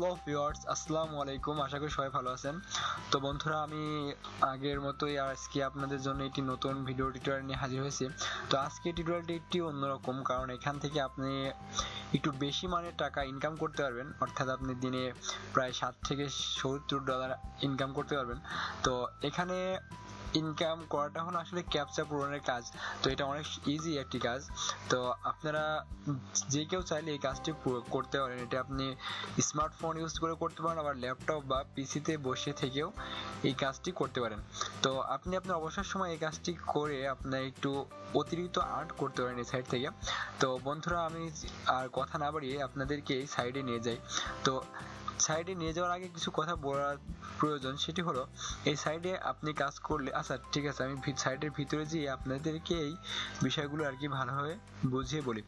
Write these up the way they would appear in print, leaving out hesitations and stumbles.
Hello viewers, আসসালামু আলাইকুম। আশা করি সবাই ভালো আছেন। তো বন্ধুরা, আমি আগের মতোই আজকে আপনাদের জন্য একটি নতুন ভিডিও টিউটোরিয়াল নিয়ে হাজির হয়েছি। তো আজকে টিউটোরিয়ালটি একটু অন্যরকম, কারণ এখান থেকে আপনি একটু বেশি মানের টাকা ইনকাম করতে পারবেন। অর্থাৎ আপনি দিনে প্রায় $60 থেকে $70 ইনকাম করতে পারবেন। তো এখানে ইনকাম করাটা হলো আসলে ক্যাপচা পূরণের কাজ। তো এটা অনেক ইজি একটি কাজ। তো আপনারা যে কেউ চাইলে এই কাজটি করতে পারেন। এটা আপনি স্মার্টফোন ইউজ করে করতে পারেন, আবার ল্যাপটপ বা পিসিতে বসে থেকেও এই কাজটি করতে পারেন। তো আপনি আপনার অবসর সময় এই কাজটি করে আপনার একটু অতিরিক্ত আর্ন করতে পারেন এই সাইট থেকে। তো বন্ধুরা, আমি আর কথা না বাড়িয়ে আপনাদেরকে এই সাইডে নিয়ে যাই। তো সাইডে নিয়ে যাওয়ার আগে কিছু কথা বলার প্রয়োজন, সেটি হলো এই সাইডে আপনি কাজ করলে, আচ্ছা ঠিক আছে, আমি সাইডের ভিতরে যেয়ে আপনাদেরকে এই বিষয়গুলো আর কি ভালোভাবে বুঝিয়ে বলি।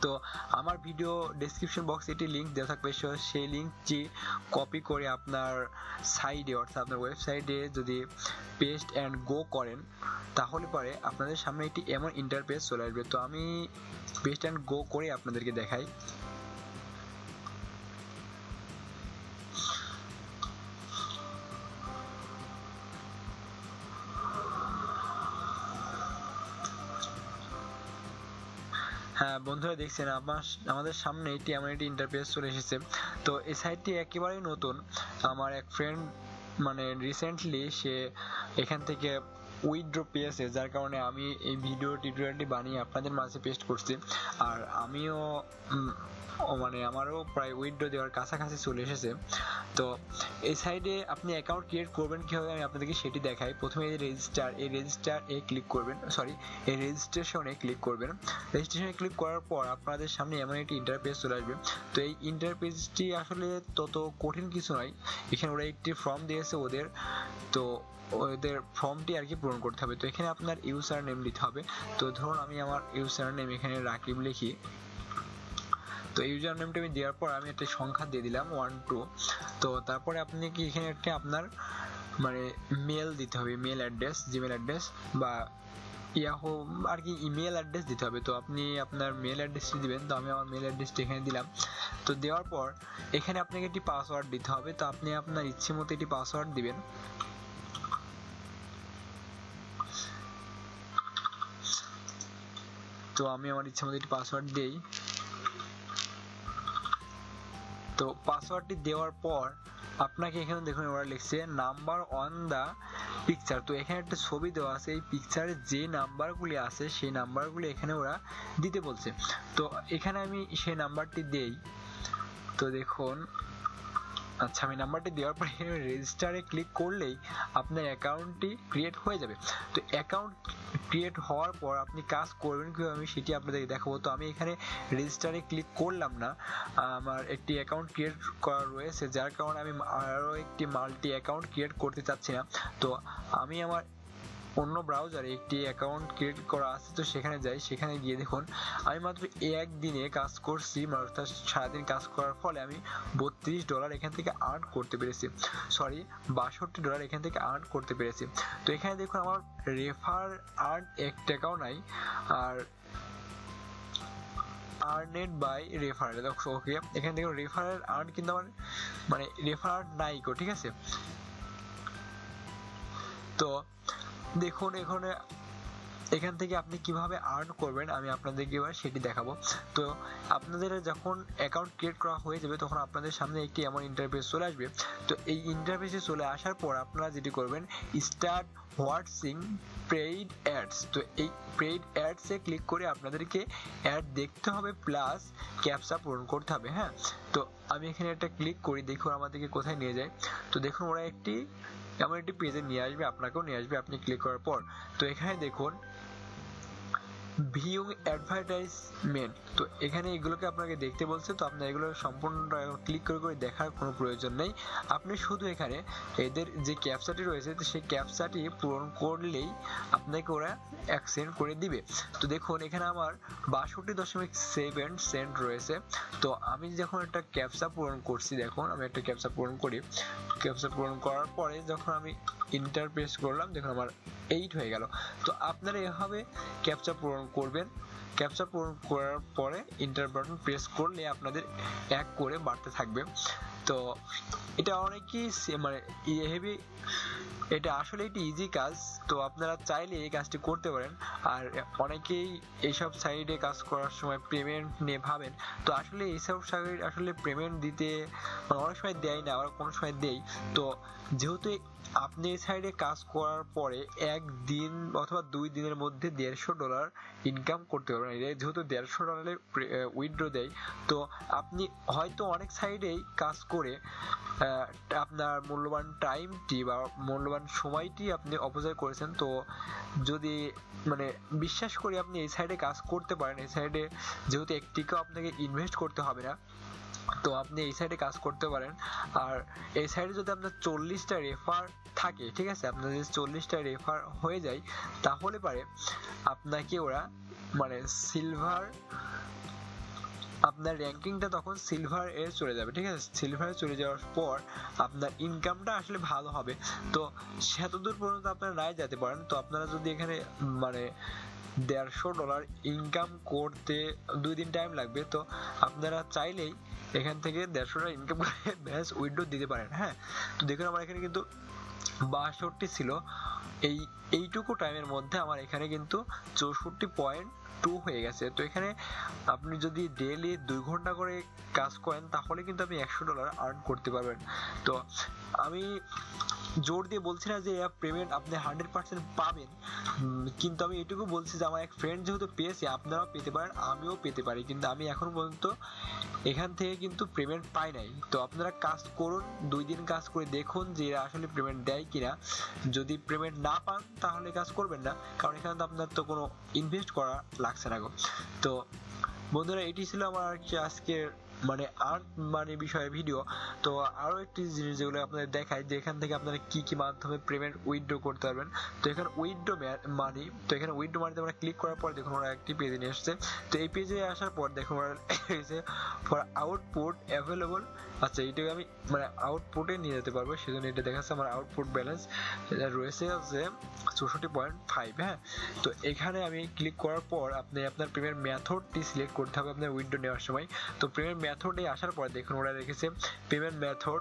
তো আমার ভিডিও ডেসক্রিপশন বক্সে একটি লিঙ্ক দেওয়া থাকবে, সেই লিঙ্কটি কপি করে আপনার সাইডে অর্থাৎ আপনার ওয়েবসাইটে যদি পেস্ট অ্যান্ড গো করেন, তাহলে পরে আপনাদের সামনে একটি এমন ইন্টারফেস চলে আসবে। তো আমি পেস্ট অ্যান্ড গো করে আপনাদেরকে দেখাই। হ্যাঁ বন্ধুরা, দেখছেন আমাদের সামনে এটি এমন একটি ইন্টারফেস চলে এসেছে। তো এই সাইটটি একেবারেই নতুন। আমার এক ফ্রেন্ড রিসেন্টলি সে এখান থেকে উইথড্র পেয়েছে, যার কারণে আমি এই ভিডিও টিউটোরিয়ালটি বানিয়ে আপনাদের মাঝে পেস্ট করছি। আর আমিও আমারও প্রায় উইথড্র দেওয়ার কাছাকাছি চলে এসেছে। তো এই সাইডে আপনি অ্যাকাউন্ট ক্রিয়েট করবেন কীভাবে আমি আপনাদেরকে সেটি দেখাই। প্রথমে এই রেজিস্টারে ক্লিক করবেন, এই রেজিস্ট্রেশনে ক্লিক করবেন। রেজিস্ট্রেশনে ক্লিক করার পর আপনাদের সামনে এমন একটি ইন্টারফেস চলে আসবে। তো এই ইন্টারফেসটি আসলে তত কঠিন কিছু নয়। এখানে ওরা একটি ফর্ম দিয়েছে ওদের ফর্মটি আর কি পূরণ করতে হবে। তো এখানে আপনার ইউজার নেম দিতে হবে। তো ধরুন আমি আমার ইউজার নেম এখানে রাকিব লিখি। তো ইউজার নেমটা আমি দেওয়ার পর আমি একটা সংখ্যা দিয়ে দিলাম 1 2। তো তারপরে আপনি কি এখানে একটা আপনার মেল দিতে হবে, মেল অ্যাড্রেস, জিমেল অ্যাড্রেস বা ইয়াহু আর কি ইমেল অ্যাড্রেস দিতে হবে। তো আপনি আপনার মেল অ্যাড্রেসটি দিবেন। তো আমি আমার মেল অ্যাড্রেসটি এখানে দিলাম। তো দেওয়ার পর এখানে আপনাকে একটি পাসওয়ার্ড দিতে হবে। তো আপনি আপনার ইচ্ছে মতো একটি পাসওয়ার্ড দিবেন। তো আমি আমার ইচ্ছে মতো একটি পাসওয়ার্ড দিই। তো পাসওয়ার্ডটি দেওয়ার পর আপনাকে এখানে দেখুন ওরা লিখছে নাম্বার অন দা পিকচার। তো এখানে একটা ছবি দেওয়া আছে, এই পিকচারে যে নাম্বারগুলি আছে সেই নাম্বারগুলি এখানে ওরা দিতে বলছে। তো এখানে আমি সেই নাম্বারটি দেই। তো দেখুন, আচ্ছা, আমি নাম্বারটি দেওয়ার পর রেজিস্টারে ক্লিক করলেই আপনার অ্যাকাউন্টটি ক্রিয়েট হয়ে যাবে। তো অ্যাকাউন্ট ক্রিয়েট হওয়ার পর আপনি কাজ করবেন কিভাবে আমি সেটি আপনাদেরকে দেখাবো। তো আমি এখানে রেজিস্টারে ক্লিক করলাম না, আমার একটি অ্যাকাউন্ট ক্রিয়েট করা রয়েছে, যার কারণে আমি আরও একটি মাল্টি অ্যাকাউন্ট ক্রিয়েট করতে চাচ্ছি না। তো আমি আমার অন্য ব্রাউজারে একটি অ্যাকাউন্ট ক্রিয়েট করা আছে, তো সেখানে যাই। সেখানে গিয়ে দেখুন আমি মাত্র একদিনে কাজ করছি, অর্থাৎ সারাদিন কাজ করার ফলে আমি $32 এখান থেকে আর্ন করতে পেরেছি, $62 এখান থেকে আর্ন করতে পেরেছি। তো এখানে দেখুন আমার রেফার আর্ন $1 টাকাও নাই, আর আর্নেড বাই রেফারেল। ওকে, এখানে দেখুন রেফারেল আর্ন কিন্তু আমার রেফার নাই গো, ঠিক আছে। তো দেখুন এখান থেকে আপনি কিভাবে আর্ন করবেন আমি আপনাদেরকে এবার সেটি দেখাবো। তো আপনাদের যখন অ্যাকাউন্ট ক্রিয়েট করা হয়ে যাবে তখন আপনাদের সামনে একটি এমন ইন্টারফেস চলে আসবে। তো এই ইন্টারফেসে চলে আসার পর আপনারা যেটি করবেন, স্টার্ট ওয়াচিং পেইড অ্যাডস। তো এই পেইড অ্যাডসে ক্লিক করে আপনাদেরকে অ্যাড দেখতে হবে, প্লাস ক্যাপচা পূরণ করতে হবে। হ্যাঁ, তো আমি এখানে একটা ক্লিক করি, দেখুন আমাদেরকে কোথায় নিয়ে যায়। তো দেখুন ওরা এমন একটি পেজে নিয়ে আসবে, আপনাকেও নিয়ে আসবে আপনি ক্লিক করার পর। তো এখানে দেখুন ভিউ অ্যাডভার্টাইজমেন্ট। তো এখানে এগুলোকে আপনাকে দেখতে বলছে। তো আপনার এগুলো সম্পূর্ণ ক্লিক করে দেখার কোনো প্রয়োজন নেই। আপনি শুধু এখানে এদের যে ক্যাপচাটি রয়েছে সেই ক্যাপচাটি পূরণ করলেই আপনাকে ওরা অ্যাকসেপ্ট করে দিবে। তো দেখুন এখানে আমার 62.7 সেন্ট রয়েছে। তো আমি যখন একটা ক্যাপচা পূরণ করছি, দেখুন আমি একটা ক্যাপচা পূরণ করি। ক্যাপচা পূরণ করার পরে যখন আমি ইন্টার প্রেস করলাম, দেখুন আমার 8 হয়ে গেল। তো আপনারা এভাবে ক্যাপচা পূরণ করবেন। ক্যাপচা পূরণ করার পরে ইন্টার বাটন প্রেস করলে আপনাদের এক করে বাড়তে থাকবে। তো এটা অনেকই মানে হেভি, এটা আসলে একটি ইজি কাজ। তো আপনারা চাইলে এই কাজটি করতে পারেন। আর অনেকেই এইসব সাইডে কাজ করার সময় পেমেন্ট নিয়ে ভাবেন, তো আসলে এইসব সাইড আসলে পেমেন্ট দিতে অনেক সময় দেয় না, আবার কোনো সময় দেয়। তো যেহেতু আপনি এই সাইডে কাজ করার পরে একদিন অথবা 2 দিনের মধ্যে $150 ইনকাম করতে পারবেন। যেহেতু $150 উইথড্র দেয়, তো আপনি হয়তো অনেক সাইডেই কাজ করে আপনার মূল্যবান টাইমটি বা মূল্যবান সময়টি আপনি অপচয় করেছেন। তো যদি মানে বিশ্বাস করি আপনি এই সাইডে কাজ করতে পারেন, এই সাইডে যেহেতু একটিকেও আপনাকে ইনভেস্ট করতে হবে না, তো আপনি এই সাইডে কাজ করতে পারেন। আর এই সাইডে যদি আপনার 40টা রেফার থাকে, ঠিক আছে, আপনার যদি 40টা রেফার হয়ে যায়, তাহলে পারে আপনাকে ওরা মানে সিলভার, আপনার র্যাঙ্কিংটা তখন সিলভার এ চলে যাবে, ঠিক আছে। সিলভারে চলে যাওয়ার পর আপনার ইনকামটা আসলে ভালো হবে। তো সেতদূর পর্যন্ত আপনারা নাই যেতে পারেন। তো আপনারা যদি এখানে মানে $150 ইনকাম করতে 2 দিন টাইম লাগবে, তো আপনারা চাইলেই এখান থেকে $150 ইনকাম করে ব্যাস উইথড্র দিতে পারেন। হ্যাঁ, তো দেখুন আমার এখানে কিন্তু 62 ছিল। এইটুকু টাইমের মধ্যে আমার এখানে কিন্তু 64.2 হয়ে গেছে। তো এখানে আপনি যদি ডেইলি 2 ঘন্টা করে কাজ করেন, তাহলে কিন্তু আপনি $100 আর্ন করতে পারবেন। তো আমি জোর দিয়ে বলছি না যে পেমেন্ট আপনি 100% পাবেন, কিন্তু আমি এটুকু বলছি যে আমার এক ফ্রেন্ড যেহেতু পেয়েছে, আপনারাও পেতে পারেন, আমিও পেতে পারি, কিন্তু আমি এখন পর্যন্ত এখান থেকে কিন্তু পেমেন্ট পাই নাই। তো আপনারা কাজ করুন, 2 দিন কাজ করে দেখুন যে এরা আসলে পেমেন্ট দেয় কিনা। যদি পেমেন্ট না পান তাহলে কাজ করবেন না, কারণ এখানে তো আপনার তো কোনো ইনভেস্ট করা লাগছে না গো। তো বন্ধুরা, এটি ছিল আমার আর কি আজকের মানে আর্ন মানি বিষয়ে ভিডিও। তো আরো একটি জিনিস যেগুলো আপনাদের দেখাই, যে এখান থেকে আপনারা কি কি মাধ্যমে পেমেন্ট উইথড্র করতে পারবেন। তো এখানে উইথড্র মানি, তো এখানে উইথড্র মানিতে আমরা ক্লিক করার পর দেখুন ওরা একটি পেজে নিয়ে আসছে। তো এই পেজে আসার পর দেখুন ওরা এসে ফর আউটপুট অ্যাভেলেবল, আচ্ছা এইটাকে আমি মানে আউটপুটে নিয়ে যেতে পারবো, সেজন্য এটা দেখাচ্ছে আমার আউটপুট ব্যালেন্স রয়েছে হচ্ছে 64.5। হ্যাঁ, তো এখানে আমি ক্লিক করার পর আপনি আপনার পেমেন্ট মেথডটি সিলেক্ট করতে হবে আপনার উইথড্র নেওয়ার সময়। তো পেমেন্ট মেথডে আসার পর দেখুন ওরা রেখেছে payment method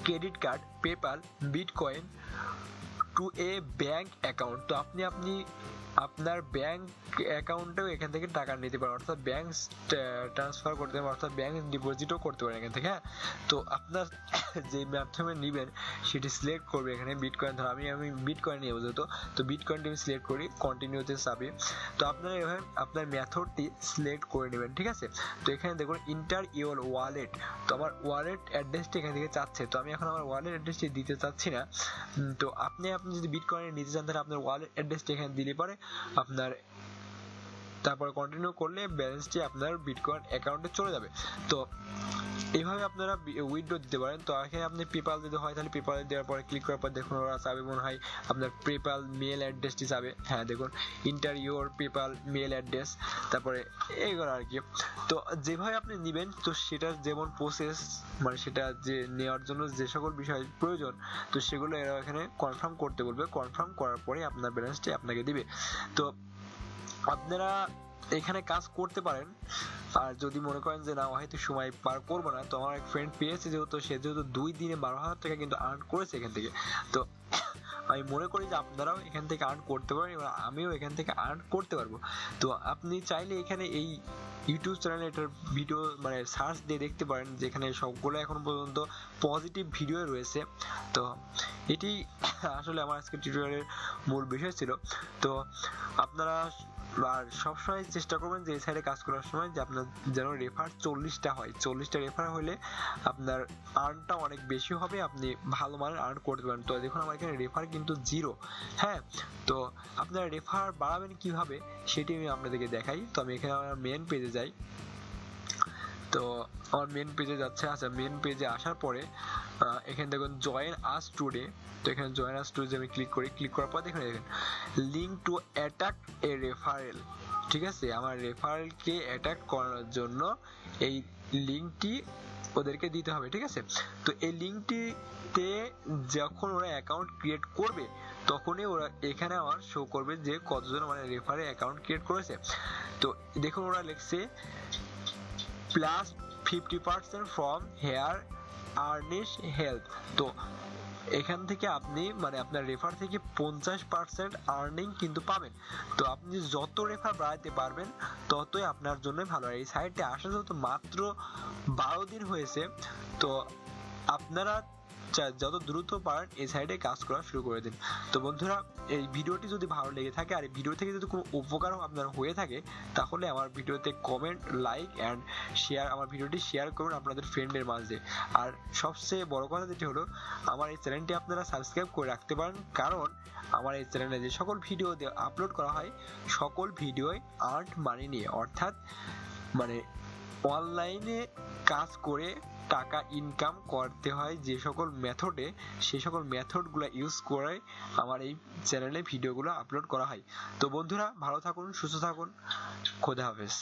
credit card, PayPal, bitcoin to a bank account. তো আপনি আপনার ব্যাংক অ্যাকাউন্টেও এখান থেকে টাকা নিতে পারেন, অর্থাৎ ব্যাংক ট্রান্সফার করতে পারেন, অর্থাৎ ব্যাংক ডিপোজিটও করতে পারেন এখান থেকে। হ্যাঁ, তো আপনার যে মাধ্যমে নেবেন সেটি সিলেক্ট করবে। এখানে বিটকয়েন, ধর আমি বিটকয়েন নিয়ে বুঝতো, তো বিটকয়েনটি আমি সিলেক্ট করি, কন্টিনিউতে যাবে। তো আপনারা এভাবে আপনার মেথডটি সিলেক্ট করে নেবেন, ঠিক আছে। তো এখানে দেখুন ইন্টার ইওর ওয়ালেট, তো আমার ওয়ালেট অ্যাড্রেসটি এখান থেকে চাচ্ছে, তো আমি এখন আমার ওয়ালেট অ্যাড্রেসটি দিতে চাচ্ছি না। তো আপনি যদি বিটকয়েন নিতে চান তাহলে আপনার ওয়ালেট অ্যাড্রেসটি এখানে দিলে পারে আপনার, তারপর কন্টিনিউ করলে ব্যালেন্সটি আপনার বিটকয়েন অ্যাকাউন্টে চলে যাবে। তো এইভাবে আপনারা উইথড্র দিতে পারেন। তো এখানে আপনি পেপাল দিতে হয়, তাহলে পেপাল দেওয়ার পরে ক্লিক করার পর দেখুন ওরা চাবে মনে হয় আপনার পেপাল মেল অ্যাড্রেসটি চাবে। হ্যাঁ, দেখুন enter your PayPal mail address, তারপরে এইগুলো আর কি। তো যেভাবে আপনি নেবেন, তো সেটার যেমন প্রসেস মানে সেটা যে নেওয়ার জন্য যে সকল বিষয় প্রয়োজন, তো সেগুলো এরা এখানে কনফার্ম করতে বলবে। কনফার্ম করার পরে আপনার ব্যালেন্সটি আপনাকে দিবে। তো আপনারা এখানে কাজ করতে পারেন। আর যদি মনে করেন যে না হয়তো সময় পার করবো না, তো আমার এক ফ্রেন্ড পেয়েছে যেহেতু, সে যেহেতু 2 দিনে 12,000 টাকা কিন্তু আর্ন করেছে এখান থেকে। তো আমি মনে করি যে আপনারাও এখান থেকে আর্ন করতে পারেন এবং আমিও এখান থেকে আর্ন করতে পারবো। তো আপনি চাইলে এখানে এই ইউটিউব চ্যানেলে এটার ভিডিও মানে সার্চ দিয়ে দেখতে পারেন, যেখানে সবগুলো এখন পর্যন্ত পজিটিভ ভিডিও রয়েছে। তো এটি আসলে আমার আজকে টিউটোরিয়ালের মূল বিষয় ছিল। তো আপনারা আর সবসময় চেষ্টা করবেন যে এই সাইডে কাজ করার সময় যে আপনার যেন রেফার 40টা হয়। 40টা রেফার হলে আপনার আর্নটা অনেক বেশি হবে, আপনি ভালো মানের আর্ন করতে পারেন। তো দেখুন আমার এখানে রেফার কিন্তু 0। হ্যাঁ, তো আপনারা রেফার বাড়াবেন কিভাবে সেটি আমি আপনাদেরকে দেখাই। তো আমি এখানে আমার মেন পেজে যাই। তো আমার মেন পেজে যাচ্ছে। আচ্ছা, মেন পেজে আসার পরে এখানে দেখুন জয়েন আস টুডে। তো এখানে জয়েন আস টুডে আমি ক্লিক করি। ক্লিক করার পর দেখুন link to attack A referral, ঠিক আছে। আমার রেফারেলকে অ্যাটাক করার জন্য এই লিঙ্কটি ওদেরকে দিতে হবে, ঠিক আছে। তো এই লিঙ্কটিতে যখন ওরা অ্যাকাউন্ট ক্রিয়েট করবে, তখনই ওরা এখানে আমার শো করবে যে কতজন মানে রেফারে অ্যাকাউন্ট ক্রিয়েট করেছে। তো দেখুন ওরা লিখছে +50% from here আর্নিশ হেল্প। তো এখান থেকে আপনি মানে আপনার রেফার থেকে 50% আর্নিং কিন্তু পাবেন। তো আপনি যত রেফার বাড়াতে পারবেন ততই আপনার জন্য ভালো। আর এই সাইটে আসা যত মাত্র 12 দিন হয়েছে, তো আপনারা যত দ্রুত পারেন এই সাইডে কাজ করা শুরু করে দিন। তো বন্ধুরা, এই ভিডিওটি যদি ভালো লেগে থাকে আর এই ভিডিও থেকে যদি কোনো উপকার আপনার হয়ে থাকে, তাহলে আমার ভিডিওতে কমেন্ট, লাইক অ্যান্ড শেয়ার, আমার ভিডিওটি শেয়ার করুন আপনাদের ফ্রেন্ডের মাঝে। আর সবচেয়ে বড় কথা যেটি হলো, আমার এই চ্যানেলটি আপনারা সাবস্ক্রাইব করে রাখতে পারেন, কারণ আমার এই চ্যানেলে যে সকল ভিডিও আপলোড করা হয় সকল ভিডিওই আর্ন মানি নিয়ে, অর্থাৎ মানে অনলাইনে কাজ করে টাকা ইনকাম করতে হয় যে সকল মেথডে, সেই সকল মেথডগুলো ইউজ করে আমার এই চ্যানেলে ভিডিওগুলো আপলোড করা হয়। তো বন্ধুরা, ভালো থাকুন, সুস্থ থাকুন, খোদা হাফেজ।